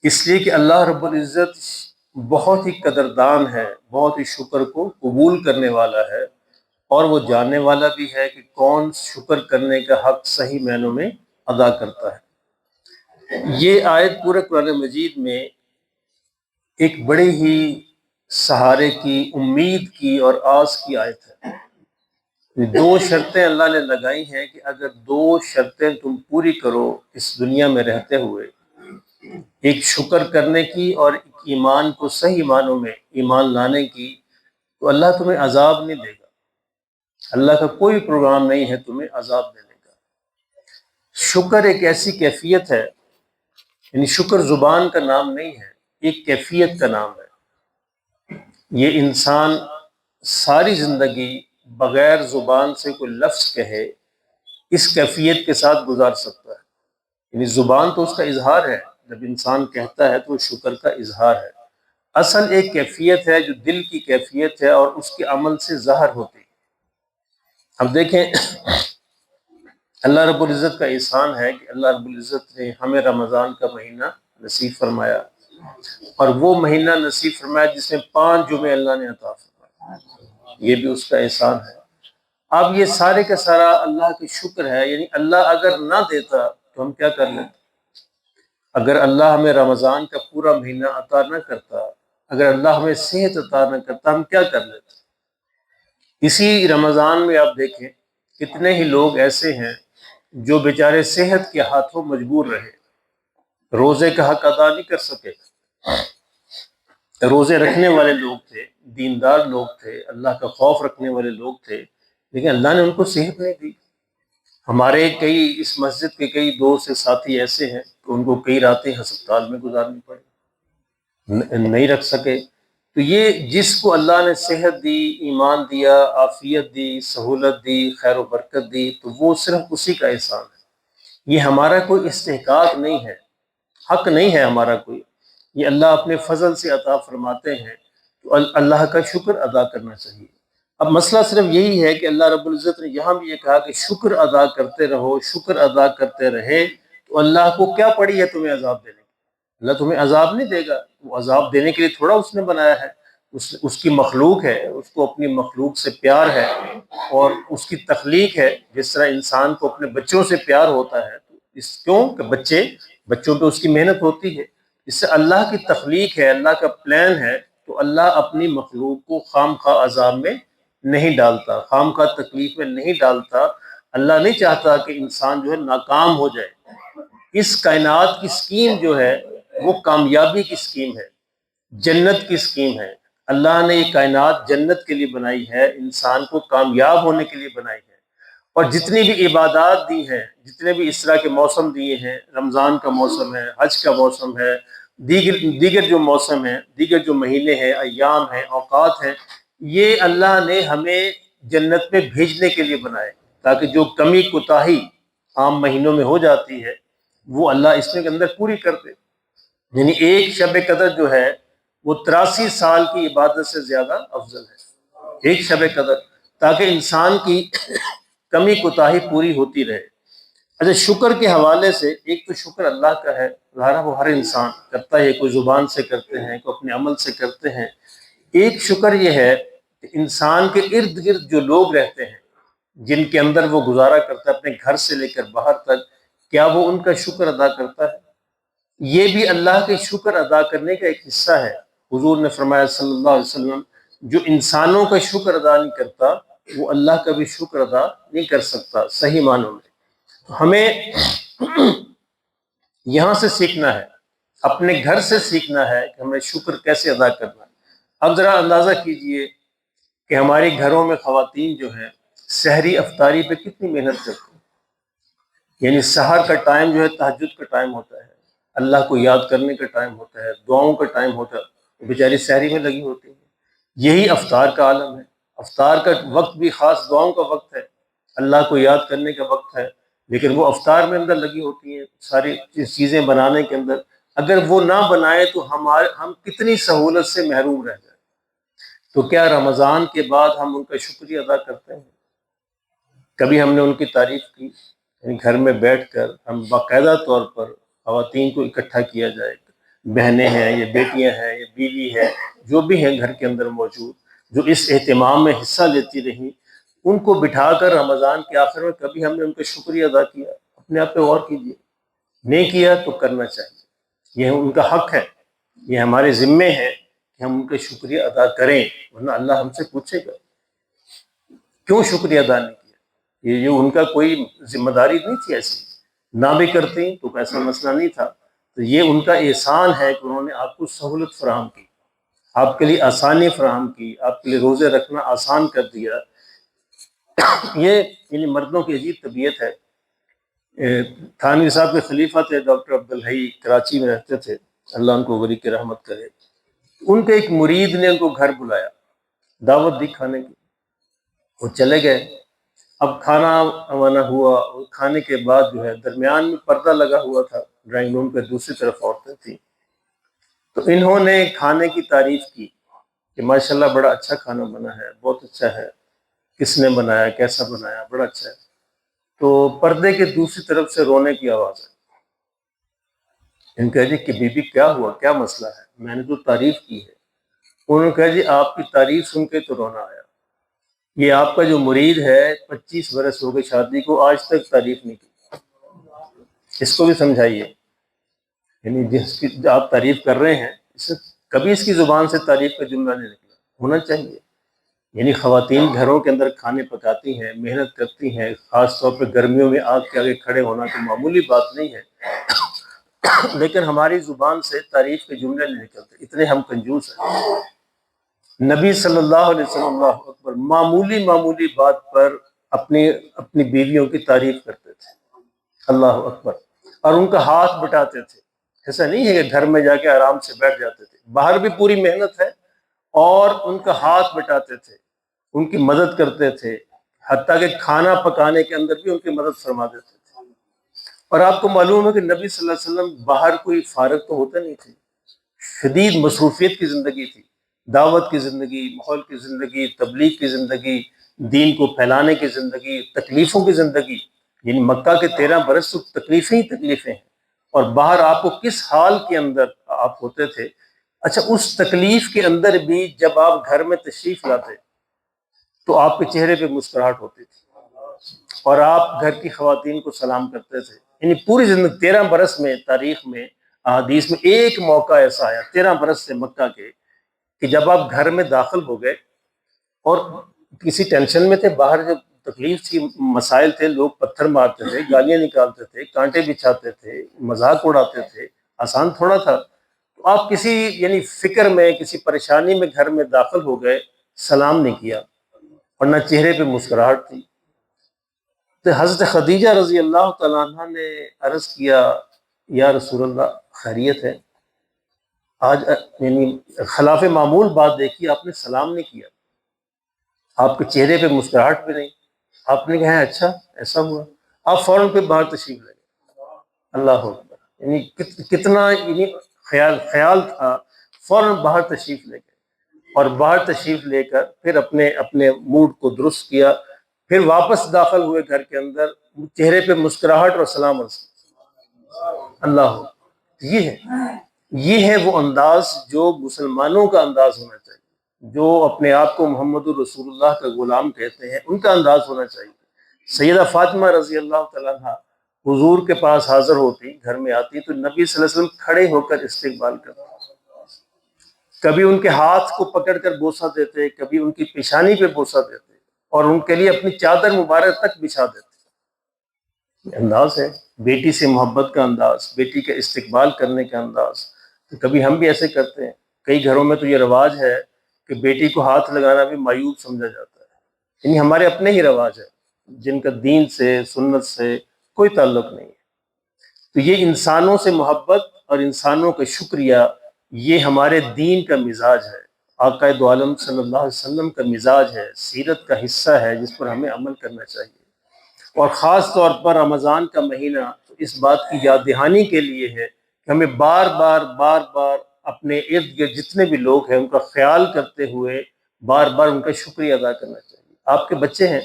اس لیے کہ اللہ رب العزت بہت ہی قدردان ہے، بہت ہی شکر کو قبول کرنے والا ہے، اور وہ جاننے والا بھی ہے کہ کون شکر کرنے کا حق صحیح معنوں میں ادا کرتا ہے۔ یہ آیت پورے قرآن مجید میں ایک بڑی ہی سہارے کی، امید کی اور آس کی آیت ہے۔ دو شرطیں اللہ نے لگائی ہیں کہ اگر دو شرطیں تم پوری کرو اس دنیا میں رہتے ہوئے، ایک شکر کرنے کی اور ایک ایمان کو صحیح معنوں میں ایمان لانے کی، تو اللہ تمہیں عذاب نہیں دے گا۔ اللہ کا کوئی پروگرام نہیں ہے تمہیں عذاب دینے کا۔ شکر ایک ایسی کیفیت ہے، یعنی شکر زبان کا نام نہیں ہے، ایک کیفیت کا نام ہے۔ یہ انسان ساری زندگی بغیر زبان سے کوئی لفظ کہے اس کیفیت کے ساتھ گزار سکتا ہے، یعنی زبان تو اس کا اظہار ہے، جب انسان کہتا ہے تو وہ شکر کا اظہار ہے۔ اصل ایک کیفیت ہے جو دل کی کیفیت ہے اور اس کے عمل سے ظاہر ہوتی ہے۔ اب دیکھیں، اللہ رب العزت کا احسان ہے کہ اللہ رب العزت نے ہمیں رمضان کا مہینہ نصیب فرمایا، اور وہ مہینہ نصیب فرمایا جس میں 5 جمعے اللہ نے عطا فرمایا، یہ بھی اس کا احسان ہے۔ اب یہ سارے کا سارا اللہ کا شکر ہے، یعنی اللہ اگر نہ دیتا تو ہم کیا کر لیتے؟ اگر اللہ ہمیں رمضان کا پورا مہینہ عطا نہ کرتا، اگر اللہ ہمیں صحت عطا نہ کرتا، ہم کیا کر لیتے؟ اسی رمضان میں آپ دیکھیں کتنے ہی لوگ ایسے ہیں جو بیچارے صحت کے ہاتھوں مجبور رہے، روزے کا حق ادا نہیں کر سکے۔ روزے رکھنے والے لوگ تھے، دیندار لوگ تھے، اللہ کا خوف رکھنے والے لوگ تھے، لیکن اللہ نے ان کو صحت نہیں دی۔ ہمارے کئی اس مسجد کے کئی دوست سے ساتھی ایسے ہیں کہ ان کو کئی راتیں ہسپتال میں گزارنی پڑی، نہیں رکھ سکے۔ تو یہ جس کو اللہ نے صحت دی، ایمان دیا، عافیت دی، سہولت دی، خیر و برکت دی، تو وہ صرف اسی کا احسان ہے۔ یہ ہمارا کوئی استحقاق نہیں ہے، حق نہیں ہے ہمارا کوئی، یہ اللہ اپنے فضل سے عطا فرماتے ہیں، تو اللہ کا شکر ادا کرنا چاہیے۔ اب مسئلہ صرف یہی ہے کہ اللہ رب العزت نے یہاں بھی یہ کہا کہ شکر ادا کرتے رہو، شکر ادا کرتے رہے، تو اللہ کو کیا پڑی ہے تمہیں عذاب دینے کی؟ اللہ تمہیں عذاب نہیں دے گا، وہ عذاب دینے کے لیے تھوڑا اس نے بنایا ہے، اس کی مخلوق ہے، اس کو اپنی مخلوق سے پیار ہے، اور اس کی تخلیق ہے۔ جس طرح انسان کو اپنے بچوں سے پیار ہوتا ہے، کیوں کہ بچوں پہ اس کی محنت ہوتی ہے، اس سے اللہ کی تخلیق ہے، اللہ کا پلان ہے، تو اللہ اپنی مخلوق کو خام خواہ عذاب میں نہیں ڈالتا، خام خواہ تکلیف میں نہیں ڈالتا۔ اللہ نہیں چاہتا کہ انسان جو ہے ناکام ہو جائے۔ اس کائنات کی سکیم جو ہے وہ کامیابی کی سکیم ہے، جنت کی سکیم ہے۔ اللہ نے یہ کائنات جنت کے لیے بنائی ہے، انسان کو کامیاب ہونے کے لیے بنائی ہے۔ اور جتنی بھی عبادات دی ہیں، جتنے بھی اس طرح کے موسم دیے ہیں، رمضان کا موسم ہے، حج کا موسم ہے، دیگر جو موسم ہیں، دیگر جو مہینے ہیں، ایام ہیں، اوقات ہیں، یہ اللہ نے ہمیں جنت میں بھیجنے کے لیے بنائے، تاکہ جو کمی کوتاہی عام مہینوں میں ہو جاتی ہے وہ اللہ اس میں کے اندر پوری کر دے۔ یعنی ایک شب قدر جو ہے وہ 83 سال کی عبادت سے زیادہ افضل ہے، ایک شب قدر، تاکہ انسان کی کمی کوتاہی پوری ہوتی رہے۔ اچھا، شکر کے حوالے سے ایک تو شکر اللہ کا ہے، ظاہر وہ ہر انسان کرتا ہے، کوئی زبان سے کرتے ہیں، کوئی اپنے عمل سے کرتے ہیں۔ ایک شکر یہ ہے کہ انسان کے ارد گرد جو لوگ رہتے ہیں، جن کے اندر وہ گزارا کرتا ہے اپنے گھر سے لے کر باہر تک، کیا وہ ان کا شکر ادا کرتا ہے؟ یہ بھی اللہ کے شکر ادا کرنے کا ایک حصہ ہے۔ حضور نے فرمایا صلی اللہ علیہ وسلم، جو انسانوں کا شکر ادا نہیں کرتا وہ اللہ کا بھی شکر ادا نہیں کر سکتا صحیح معنوں میں۔ تو ہمیں یہاں سے سیکھنا ہے، اپنے گھر سے سیکھنا ہے کہ ہمیں شکر کیسے ادا کرنا ہے۔ اب ذرا اندازہ کیجئے کہ ہمارے گھروں میں خواتین جو ہیں سحری افطاری پہ کتنی محنت کرتی ہیں، یعنی سحر کا ٹائم جو ہے تہجد کا ٹائم ہوتا ہے، اللہ کو یاد کرنے کا ٹائم ہوتا ہے، دعاؤں کا ٹائم ہوتا ہے، بیچاری سحری میں لگی ہوتی ہیں۔ یہی افطار کا عالم ہے، افطار کا وقت بھی خاص دعاؤں کا وقت ہے، اللہ کو یاد کرنے کا وقت ہے، لیکن وہ افطار میں اندر لگی ہوتی ہیں، ساری چیزیں بنانے کے اندر۔ اگر وہ نہ بنائے تو ہم کتنی سہولت سے محروم رہ جائیں۔ تو کیا رمضان کے بعد ہم ان کا شکریہ ادا کرتے ہیں؟ کبھی ہم نے ان کی تعریف کی؟ یعنی گھر میں بیٹھ کر ہم باقاعدہ طور پر خواتین کو اکٹھا کیا جائے، بہنیں ہیں یا بیٹیاں ہیں یا بیوی ہے، جو بھی ہیں گھر کے اندر موجود، جو اس اہتمام میں حصہ لیتی رہیں، ان کو بٹھا کر رمضان کے آخر میں کبھی ہم نے ان کا شکریہ ادا کیا؟ اپنے آپ پہ غور کیجیے، نہیں کیا تو کرنا چاہیے، یہ ان کا حق ہے، یہ ہمارے ذمے ہے کہ ہم ان کا شکریہ ادا کریں، ورنہ اللہ ہم سے پوچھے گا کیوں شکریہ ادا نہیں کیا۔ یہ ان کا کوئی ذمہ داری نہیں تھی ایسی، نہ بھی کرتی تو ایسا مسئلہ نہیں تھا۔ تو یہ ان کا احسان ہے کہ انہوں نے آپ کو سہولت فراہم کی، آپ کے لیے آسانی فراہم کی، آپ کے لیے روزے رکھنا آسان کر دیا۔ یہ یعنی مردوں کی عجیب طبیعت ہے۔ تھانوی صاحب کے خلیفہ تھے ڈاکٹر عبدالحی، کراچی میں رہتے تھے، اللہ ان کو غری کی رحمت کرے۔ ان کے ایک مرید نے ان کو گھر بلایا، دعوت دی کھانے کی، وہ چلے گئے۔ اب کھانا وانا ہوا، اور کھانے کے بعد جو ہے درمیان میں پردہ لگا ہوا تھا، ڈرائنگ روم پہ دوسری طرف عورتیں تھیں، تو انہوں نے کھانے کی تعریف کی کہ ماشاءاللہ بڑا اچھا کھانا بنا ہے، بہت اچھا ہے، کس نے بنایا، کیسا بنایا، بڑا اچھا ہے۔ تو پردے کے دوسری طرف سے رونے کی آواز آئی۔ ان کہا جی کہ بی بی کیا ہوا، کیا مسئلہ ہے، میں نے تو تعریف کی ہے۔ انہوں نے کہا جی آپ کی تعریف سن کے تو رونا آیا، یہ آپ کا جو مرید ہے 25 برس ہو گئے شادی کو، آج تک تعریف نہیں کی، اس کو بھی سمجھائیے۔ یعنی جس کی آپ تعریف کر رہے ہیں، کبھی اس کی زبان سے تعریف کا جملہ نہیں نکلا، ہونا چاہیے۔ یعنی خواتین گھروں کے اندر کھانے پکاتی ہیں، محنت کرتی ہیں، خاص طور پہ گرمیوں میں آگ کے آگے کھڑے ہونا تو معمولی بات نہیں ہے، لیکن ہماری زبان سے تعریف کے جملے نہیں نکلتے، اتنے ہم کنجوس ہیں۔ نبی صلی اللہ علیہ وسلم، اللہ اکبر، معمولی بات پر اپنی بیویوں کی تعریف کرتے تھے، اللہ اکبر، اور ان کا ہاتھ بٹاتے تھے۔ ایسا نہیں ہے کہ گھر میں جا کے آرام سے بیٹھ جاتے تھے، باہر بھی پوری محنت ہے، اور ان کا ہاتھ بٹاتے تھے، ان کی مدد کرتے تھے، حتیٰ کہ کھانا پکانے کے اندر بھی ان کی مدد فرما دیتے تھے۔ اور آپ کو معلوم ہے کہ نبی صلی اللہ علیہ وسلم باہر کوئی فارغ تو ہوتے نہیں تھے، شدید مصروفیت کی زندگی تھی، دعوت کی زندگی، ماحول کی زندگی، تبلیغ کی زندگی، دین کو پھیلانے کی زندگی، تکلیفوں کی زندگی۔ یعنی مکہ کے 13 برس تو تکلیفیں ہی تکلیفیں ہیں، اور باہر آپ کو کس حال کے اندر آپ ہوتے تھے۔ اچھا، اس تکلیف کے اندر بھی جب آپ گھر میں تشریف لاتے تو آپ کے چہرے پہ مسکراہٹ ہوتی تھی، اور آپ گھر کی خواتین کو سلام کرتے تھے۔ یعنی پوری زندگی 13 برس میں، تاریخ میں، احادیث میں ایک موقع ایسا آیا 13 برس سے مکہ کے، کہ جب آپ گھر میں داخل ہو گئے اور کسی ٹینشن میں تھے، باہر جب تکلیف تھی، مسائل تھے، لوگ پتھر مارتے تھے، گالیاں نکالتے تھے، کانٹے بچھاتے تھے، مذاق اڑاتے تھے، آسان تھوڑا تھا۔ تو آپ کسی یعنی فکر میں، کسی پریشانی میں گھر میں داخل ہو گئے، سلام نہیں کیا، اور نہ چہرے پہ مسکراہٹ تھی۔ تو حضرت خدیجہ رضی اللہ تعالیٰ عنہ نے عرض کیا، یا رسول اللہ خیریت ہے؟ آج یعنی خلاف معمول بات دیکھی، آپ نے سلام نہیں کیا، آپ کے چہرے پہ مسکراہٹ بھی نہیں۔ آپ نے کہا اچھا ایسا ہوا، آپ فوراً پہ باہر تشریف لے گئے، اللہ اکبر، یعنی کتنا یعنی خیال تھا، فوراً باہر تشریف لے گئے، اور باہر تشریف لے کر پھر اپنے موڈ کو درست کیا، پھر واپس داخل ہوئے گھر کے اندر، چہرے پہ مسکراہٹ اور سلام عرض کیا، اللہ اکبر۔ یہ ہے وہ انداز جو مسلمانوں کا انداز ہونا چاہیے، جو اپنے آپ کو محمد الرسول اللہ کا غلام کہتے ہیں، ان کا انداز ہونا چاہیے۔ سیدہ فاطمہ رضی اللہ تعالیٰ عنہ حضور کے پاس حاضر ہوتی، گھر میں آتی، تو نبی صلی اللہ علیہ وسلم کھڑے ہو کر استقبال کرتے، کبھی ان کے ہاتھ کو پکڑ کر بوسہ دیتے، کبھی ان کی پیشانی پہ بوسہ دیتے، اور ان کے لیے اپنی چادر مبارک تک بچھا دیتے۔ انداز ہے بیٹی سے محبت کا انداز، بیٹی کا استقبال کرنے کا انداز۔ کبھی ہم بھی ایسے کرتے ہیں، کئی گھروں میں تو یہ رواج ہے کہ بیٹی کو ہاتھ لگانا بھی معیوب سمجھا جاتا ہے، یعنی ہمارے اپنے ہی رواج ہے جن کا دین سے، سنت سے کوئی تعلق نہیں ہے۔ تو یہ انسانوں سے محبت اور انسانوں کا شکریہ، یہ ہمارے دین کا مزاج ہے، آقا دو عالم صلی اللہ علیہ وسلم کا مزاج ہے، سیرت کا حصہ ہے، جس پر ہمیں عمل کرنا چاہیے۔ اور خاص طور پر رمضان کا مہینہ اس بات کی یاد دہانی کے لیے ہے کہ ہمیں بار بار اپنے ارد گرد جتنے بھی لوگ ہیں ان کا خیال کرتے ہوئے بار بار ان کا شکریہ ادا کرنا چاہیے۔ آپ کے بچے ہیں،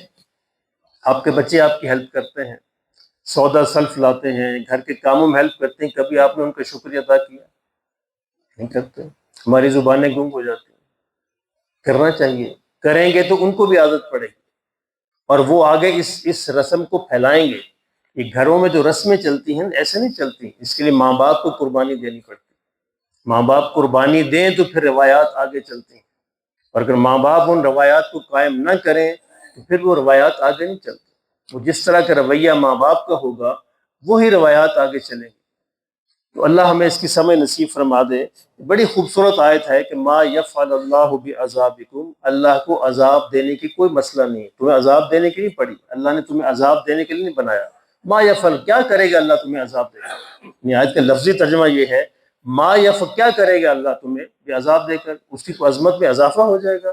آپ کے بچے آپ کی ہیلپ کرتے ہیں، سودا سلف لاتے ہیں، گھر کے کاموں میں ہیلپ کرتے ہیں، کبھی آپ نے ان کا شکریہ ادا کیا؟ نہیں کرتے، ہماری زبانیں گنگ ہو جاتی ہیں۔ کرنا چاہیے، کریں گے تو ان کو بھی عادت پڑے گی اور وہ آگے اس رسم کو پھیلائیں گے۔ یہ گھروں میں جو رسمیں چلتی ہیں ایسے نہیں چلتی، اس کے لیے ماں باپ کو قربانی دینی پڑتی ہے۔ ماں باپ قربانی دیں تو پھر روایات آگے چلتی ہیں، اور اگر ماں باپ ان روایات کو قائم نہ کریں تو پھر وہ روایات آگے نہیں چلتی۔ وہ جس طرح کا رویہ ماں باپ کا ہوگا وہی روایات آگے چلیں گی۔ تو اللہ ہمیں اس کی سمجھ نصیب فرما دے۔ بڑی خوبصورت آیت ہے کہ ما یفعل اللہ بعذابکم، اللہ کو عذاب دینے کی کوئی مسئلہ نہیں ہے، تمہیں عذاب دینے کے لیے پڑی، اللہ نے تمہیں عذاب دینے کے لیے نہیں بنایا۔ ما یفعل، کیا کرے گا اللہ تمہیں عذاب دے کر؟ یعنی آیت کا لفظی ترجمہ یہ ہے ما یفعل، کیا کرے گا اللہ تمہیں یہ عذاب دے کر؟ اس کی کوئی عظمت میں اضافہ ہو جائے گا؟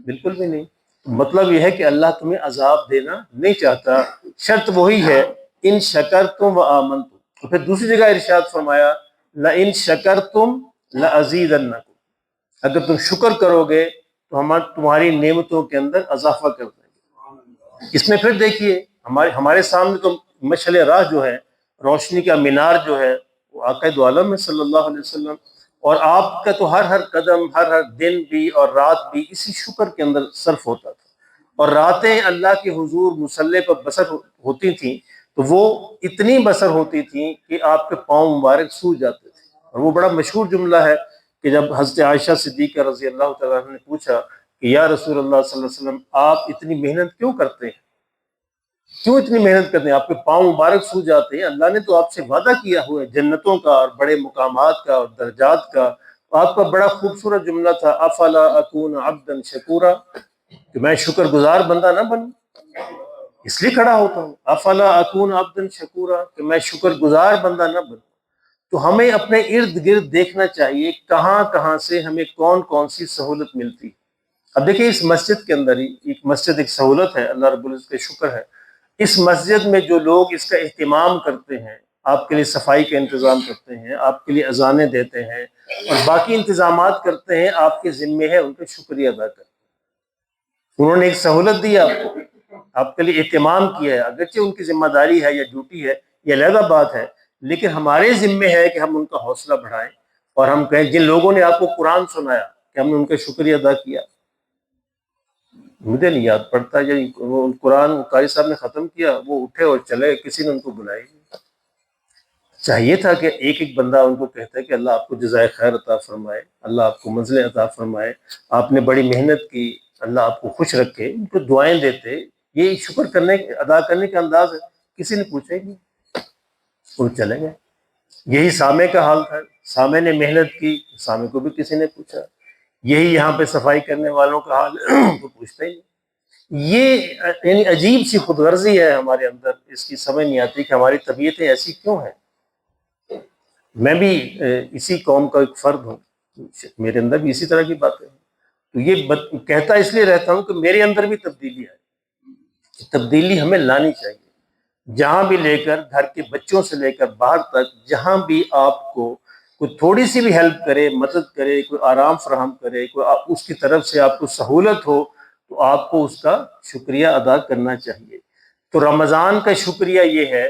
بالکل بھی نہیں۔ مطلب یہ ہے کہ اللہ تمہیں عذاب دینا نہیں چاہتا، شرط وہی ہے ان شکرتم و آمنتم۔ تو پھر دوسری جگہ ارشاد فرمایا لئن شکرتم لازیدنکم، اگر تم شکر کرو گے تو ہم تمہاری نعمتوں کے اندر اضافہ کر دیں گے۔ اس میں پھر دیکھیے ہمارے سامنے تو مشعل راہ جو ہے، روشنی کا مینار جو ہے وہ آقا دو عالم ہے صلی اللہ علیہ وسلم، اور آپ کا تو ہر قدم، ہر دن بھی اور رات بھی اسی شکر کے اندر صرف ہوتا تھا، اور راتیں اللہ کے حضور مصلی پر بسر ہوتی تھیں تو وہ اتنی بسر ہوتی تھیں کہ آپ کے پاؤں مبارک سوج جاتے تھے۔ اور وہ بڑا مشہور جملہ ہے کہ جب حضرت عائشہ صدیقہ رضی اللہ تعالیٰ عنہ نے پوچھا کہ یا رسول اللہ صلی اللہ علیہ وسلم آپ اتنی محنت کیوں کرتے ہیں، کیوں اتنی محنت کرتے ہیں، آپ کے پاؤں مبارک سو جاتے ہیں، اللہ نے تو آپ سے وعدہ کیا ہوا ہے جنتوں کا اور بڑے مقامات کا اور درجات کا۔ آپ کا بڑا خوبصورت جملہ تھا افلا اکون عبدا شکورا، کہ میں شکر گزار بندہ نہ بنوں، اس لیے کھڑا ہوتا ہوں، افلا اکون عبدا شکورا، کہ میں شکر گزار بندہ نہ بنوں۔ تو ہمیں اپنے ارد گرد دیکھنا چاہیے کہاں کہاں سے ہمیں کون کون سی سہولت ملتی ہے۔ اب دیکھیں اس مسجد کے اندر ہی ایک مسجد ایک سہولت ہے، اللہ رب العزت کا شکر ہے، اس مسجد میں جو لوگ اس کا اہتمام کرتے ہیں، آپ کے لیے صفائی کا انتظام کرتے ہیں، آپ کے لیے اذانیں دیتے ہیں اور باقی انتظامات کرتے ہیں، آپ کے ذمے ہے ان کا شکریہ ادا کریں۔ انہوں نے ایک سہولت دی آپ کو، آپ کے لیے اہتمام کیا ہے، اگرچہ ان کی ذمہ داری ہے یا ڈیوٹی ہے یہ علیحدہ بات ہے، لیکن ہمارے ذمے ہے کہ ہم ان کا حوصلہ بڑھائیں اور ہم کہیں جن لوگوں نے آپ کو قرآن سنایا کہ ہم نے ان کا شکریہ ادا کیا۔ مجھے نہیں یاد پڑتا وہ قرآن قاری صاحب نے ختم کیا وہ اٹھے اور چلے، کسی نے ان کو بلائی نہیں۔ چاہیے تھا کہ ایک ایک بندہ ان کو کہتا ہے کہ اللہ آپ کو جزائے خیر عطا فرمائے، اللہ آپ کو منزلیں عطا فرمائے، آپ نے بڑی محنت کی، اللہ آپ کو خوش رکھے، ان کو دعائیں دیتے۔ یہ شکر کرنے ادا کرنے کا انداز ہے۔ کسی نے پوچھا ہی نہیں، وہ چلے گئے۔ یہی سامع کا حال تھا، سامع نے محنت کی، سامع کو بھی کسی نے پوچھا۔ یہی یہاں پہ صفائی کرنے والوں کا حال کو پوچھتا ہی نہیں۔ یہ یعنی عجیب سی خود غرضی ہے ہمارے اندر، اس کی سمجھ نہیں آتی کہ ہماری طبیعتیں ایسی کیوں ہیں۔ میں بھی اسی قوم کا ایک فرد ہوں، میرے اندر بھی اسی طرح کی باتیں ہیں، تو یہ کہتا اس لیے رہتا ہوں کہ میرے اندر بھی تبدیلی آئے۔ تبدیلی ہمیں لانی چاہیے، جہاں بھی لے کر، گھر کے بچوں سے لے کر باہر تک، جہاں بھی آپ کو کوئی تھوڑی سی بھی ہیلپ کرے، مدد کرے، کوئی آرام فراہم کرے، کوئی اس کی طرف سے آپ کو سہولت ہو تو آپ کو اس کا شکریہ ادا کرنا چاہیے۔ تو رمضان کا شکریہ یہ ہے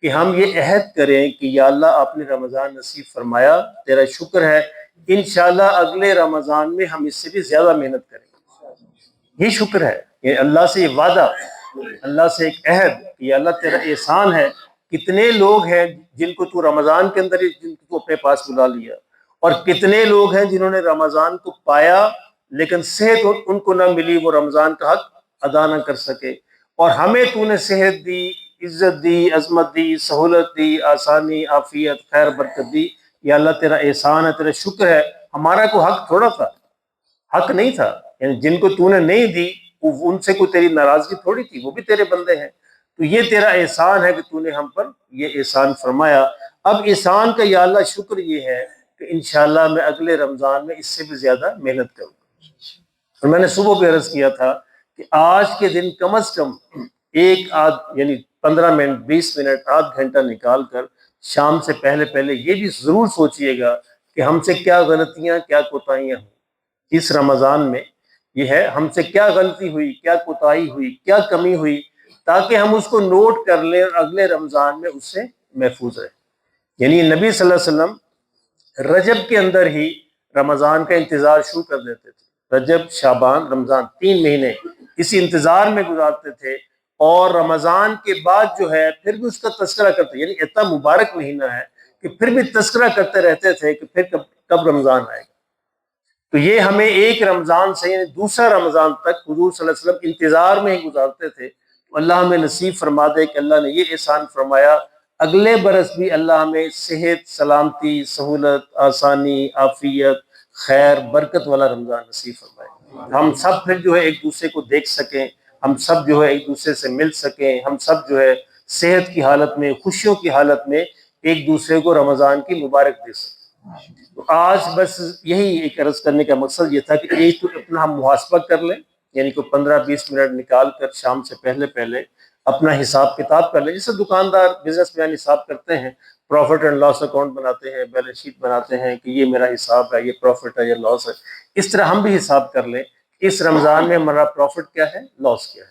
کہ ہم یہ عہد کریں کہ یا اللہ آپ نے رمضان نصیب فرمایا، تیرا شکر ہے، انشاءاللہ اگلے رمضان میں ہم اس سے بھی زیادہ محنت کریں گے۔ یہ شکر ہے، یہ اللہ سے یہ وعدہ، اللہ سے ایک عہد کہ یا اللہ تیرا احسان ہے، کتنے لوگ ہیں جن کو تو رمضان کے اندر جن کو اپنے پاس بلا لیا، اور کتنے لوگ ہیں جنہوں نے رمضان کو پایا لیکن صحت ان کو نہ ملی، وہ رمضان کا حق ادا نہ کر سکے، اور ہمیں تو نے صحت دی، عزت دی، عظمت دی، سہولت دی، آسانی، عافیت، خیر، برکت دی۔ یا اللہ تیرا احسان ہے، تیرا شکر ہے، ہمارا کوئی حق تھوڑا تھا، حق نہیں تھا، یعنی جن کو تو نے نہیں دی ان سے کوئی تیری ناراضگی تھوڑی تھی، وہ بھی تیرے بندے ہیں، تو یہ تیرا احسان ہے کہ تو نے ہم پر یہ احسان فرمایا۔ اب احسان کا یا اللہ شکر یہ ہے کہ انشاءاللہ میں اگلے رمضان میں اس سے بھی زیادہ محنت کروں۔ اور میں نے صبح پہ عرض کیا تھا کہ آج کے دن کم از کم ایک آدھ یعنی 15 منٹ 20 منٹ آدھ گھنٹہ نکال کر شام سے پہلے پہلے یہ بھی ضرور سوچئے گا کہ ہم سے کیا غلطیاں، کیا کوتاہیاں ہوئی اس رمضان میں، یہ ہے ہم سے کیا غلطی ہوئی، کیا کوتاہی ہوئی، کیا کمی ہوئی، تاکہ ہم اس کو نوٹ کر لیں اور اگلے رمضان میں اس سے محفوظ رہیں۔ یعنی نبی صلی اللہ علیہ وسلم رجب کے اندر ہی رمضان کا انتظار شروع کر دیتے تھے، رجب شعبان رمضان 3 مہینے اسی انتظار میں گزارتے تھے، اور رمضان کے بعد جو ہے پھر بھی اس کا تذکرہ کرتے، یعنی اتنا مبارک مہینہ ہے کہ پھر بھی تذکرہ کرتے رہتے تھے کہ پھر کب رمضان آئے گا۔ تو یہ ہمیں ایک رمضان سے یعنی دوسرا رمضان تک حضور صلی اللہ علیہ وسلم انتظار میں ہی گزارتے تھے۔ تو اللہ ہمیں نصیب فرما دے کہ اللہ نے یہ احسان فرمایا، اگلے برس بھی اللہ ہمیں صحت، سلامتی، سہولت، آسانی، عافیت، خیر، برکت والا رمضان نصیب فرمائے، ہم سب پھر جو ہے ایک دوسرے کو دیکھ سکیں، ہم سب جو ہے ایک دوسرے سے مل سکیں، ہم سب جو ہے صحت کی حالت میں، خوشیوں کی حالت میں ایک دوسرے کو رمضان کی مبارک دے سکیں۔ تو آج بس یہی ایک عرض کرنے کا مقصد یہ تھا کہ ایک تو اپنا ہم محاسبہ کر لیں، یعنی کوئی 15-20 منٹ نکال کر شام سے پہلے اپنا حساب کتاب کر لیں، جیسے دکاندار بزنس مین حساب کرتے ہیں، پروفٹ اینڈ لاس اکاؤنٹ بناتے ہیں، بیلنس شیٹ بناتے ہیں کہ یہ میرا حساب ہے، یہ پروفٹ ہے، یہ لاس ہے۔ اس طرح ہم بھی حساب کر لیں اس رمضان میں ہمارا پروفٹ کیا ہے، لاس کیا ہے،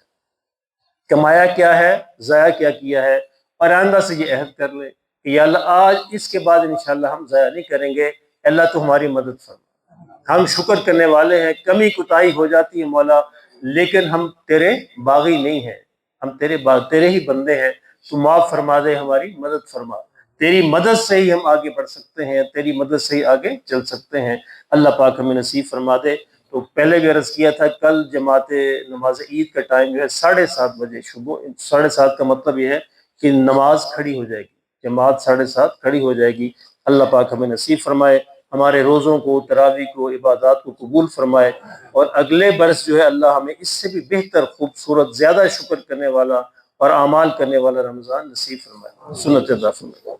کمایا کیا ہے، ضائع کیا کیا ہے، اور آئندہ سے یہ عہد کر لیں کہ یا اللہ آج اس کے بعد انشاءاللہ ہم ضائع نہیں کریں گے، اللہ تو ہماری مدد فرما، ہم شکر کرنے والے ہیں، کمی کوتاہی ہو جاتی ہے مولا، لیکن ہم تیرے باغی نہیں ہیں، ہم تیرے ہی بندے ہیں، تو معاف فرما دے، ہماری مدد فرما، تیری مدد سے ہی ہم آگے بڑھ سکتے ہیں، تیری مدد سے ہی آگے چل سکتے ہیں، اللہ پاک ہمیں نصیب فرما دے۔ تو پہلے بھی عرض کیا تھا کل جماعت نماز عید کا ٹائم جو ہے 7:30 صبح، 7:30 کا مطلب یہ ہے کہ نماز کھڑی ہو جائے گی، جماعت 7:30 کھڑی ہو جائے گی۔ اللہ پاک ہمیں نصیب فرمائے، ہمارے روزوں کو، تراویح کو، عبادات کو قبول فرمائے، اور اگلے برس جو ہے اللہ ہمیں اس سے بھی بہتر، خوبصورت، زیادہ شکر کرنے والا اور اعمال کرنے والا رمضان نصیب فرمائے، سنت عطا فرمائے۔